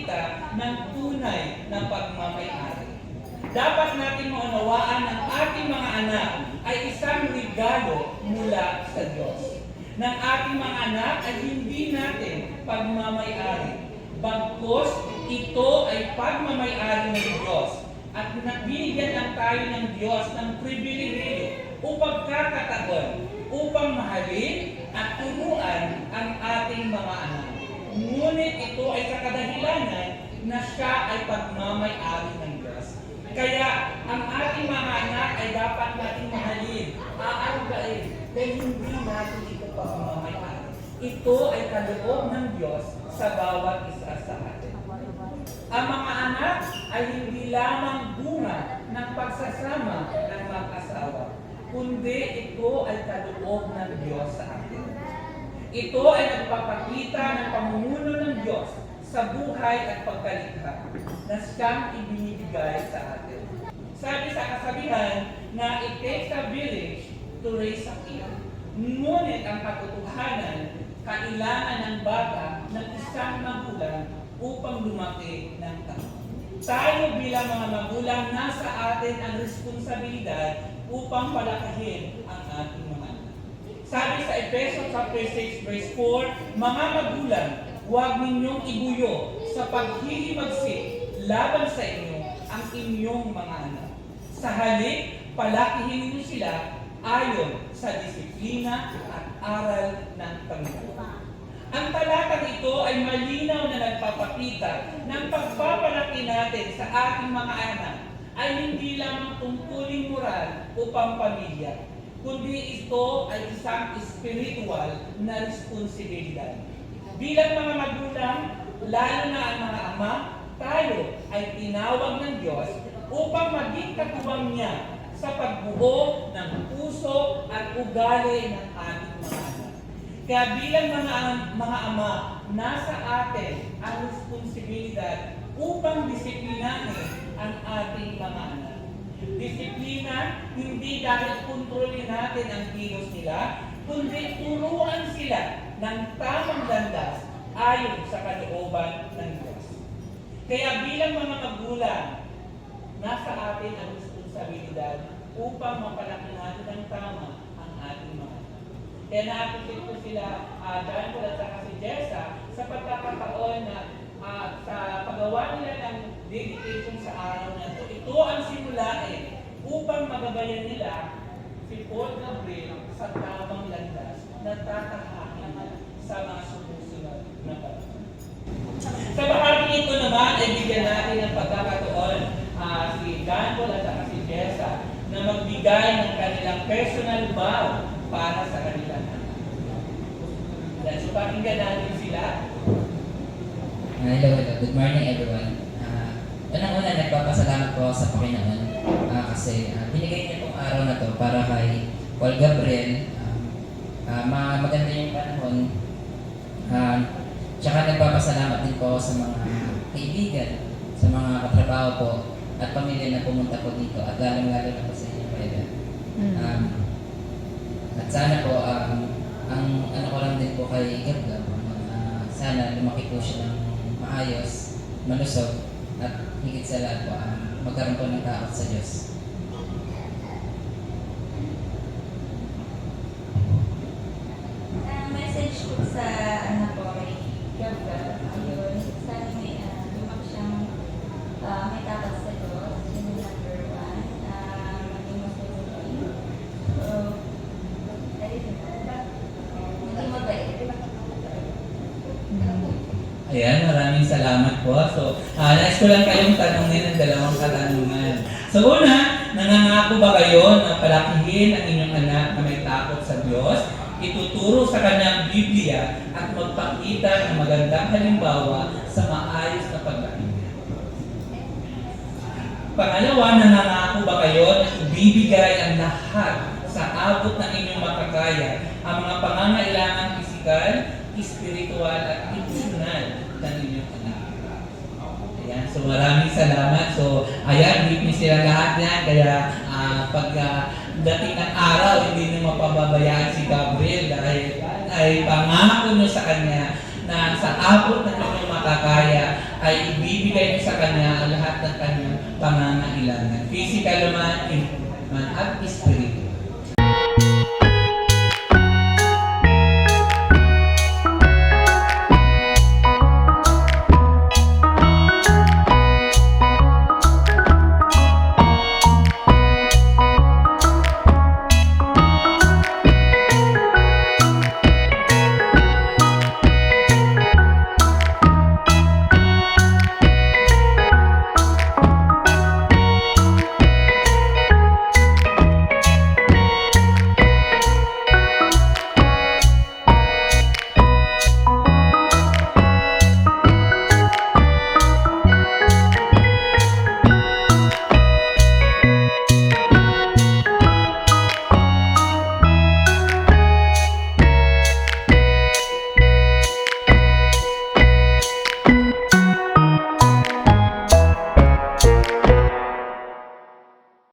magpapakita ng tunay na pagmamayari. Dapat natin maunawaan ang ating mga anak ay isang regalo mula sa Diyos. Ng ating mga anak ay hindi natin pagmamayari. Bagkus, ito ay pagmamayari ng Diyos. At binigyan lang tayo ng Diyos ng pribilehiyo o pagkakataon upang mahalin at turuan ang ating mga anak. Ngunit ito ay sa kadahilanan na siya ay pagmamayari ng Diyos. Kaya ang ating mga anak ay dapat natin mahalin, aalagaan, dahil hindi natin ito pagmamayari. Ito ay kaloob ng Diyos sa bawat isa sa atin. Ang mga anak ay hindi lamang bunga ng pagsasama ng mag-asawa, kundi ito ay kaloob ng Diyos sa atin. Ito ay nagpapakita ng pamumuno ng Diyos sa buhay at pagkalikha na siyang ibinibigay sa atin. Sabi sa kasabihan na it takes a village to raise a king. Ngunit ang katotohanan, kailangan ng bata ng isang magulang upang lumaki ng tama. Tayo bilang mga magulang, nasa atin ang responsibilidad upang palakahin ang ating mga anak. Sabi sa Efeso chapter 6 verse 4, mga magulang, huwag ninyong ibuyo sa paghihimagsik laban sa inyo ang inyong mga anak. Sa halip, palakihin niyo sila ayon sa disiplina at aral ng Panginoon. Ang talatang ito ay malinaw na nagpapakita ng pagpapalaki natin sa ating mga anak ay hindi lamang tungkuling moral o pampamilya, kundi ito ay isang spiritual na responsibilidad. Bilang mga magulang, lalo na ang mga ama, tayo ay tinawag ng Diyos upang maging katuwang niya sa pagbuo ng puso at ugali ng ating mga anak. Kaya bilang mga ama, nasa atin ang responsibilidad upang disiplinahin ang ating mga anak. Disiplina, hindi dahil kontrolin natin ang kilos nila, kundi turuan sila ng tamang landas ayon sa kalooban ng Diyos. Kaya bilang mga magulang, nasa atin ang responsibilidad upang mapalaki natin ng tama ang ating mga anak. Kaya na-appreciate ko sila, Dan Paul at saka si Jessa, sa pagkakataon na sa paggawa nila ng dedication sa araw na ito. Ito ang simulain upang magabayan nila si Paul Gabriel sa tamang landas na tatahakin sa mga sumusunod na panahon. Sa bahagi ito naman, ay bigyan natin ng pagkakataon si Dan Paul at saka si Jessa na magbigay ng kanilang personal vow para sa kanilang anak. So, pakinggan natin sila. Hello. Good morning, everyone. Unang-una, nagpapasalamat po sa Panginoon kasi binigay niya itong araw na to para kay Paul Gabriel. Maganda yung panahon. Tsaka nagpapasalamat din po sa mga kaibigan, sa mga katrabaho po at pamilya na pumunta po dito at lalong-lalo na po sa inyong pwede. At sana po, ang ano ko lang din po kay Gab, sana lumaki po siya ng maayos, malusog, at higit sa lahat po, magkaroon po ng takot sa Diyos. Message ko sa anak ko kay Gab, ayun, sana may lumaki siyang may takot sa Diyos, yun yung number one, maging masulungin. So, hindi mabait. Ayan, maraming salamat po. So, nais ko lang kayong tanungin ng dalawang katanungan. So, una, nangangako ba kayo na palakihin ang inyong anak na may takot sa Diyos, ituturo sa kanyang Biblia, at magpakita ng magandang halimbawa sa maayos na pagdating? Pangalawa, nangangako ba kayo na ibibigay ang lahat sa abot ng inyong makakaya ang mga pangangailangan pisikal, spiritual at emosyonal ng inyong anak? Ayan, so maraming salamat. So, ayan, witness sila lahat yan. Kaya pag dating ng araw, hindi nyo mapababayaan si Gabriel dahil ay pangako nyo sa kanya na sa abot ng inyong makakaya ay ibibigay mo sa kanya ang lahat ng kanyang pangangailangan. Physical man, at spiritual.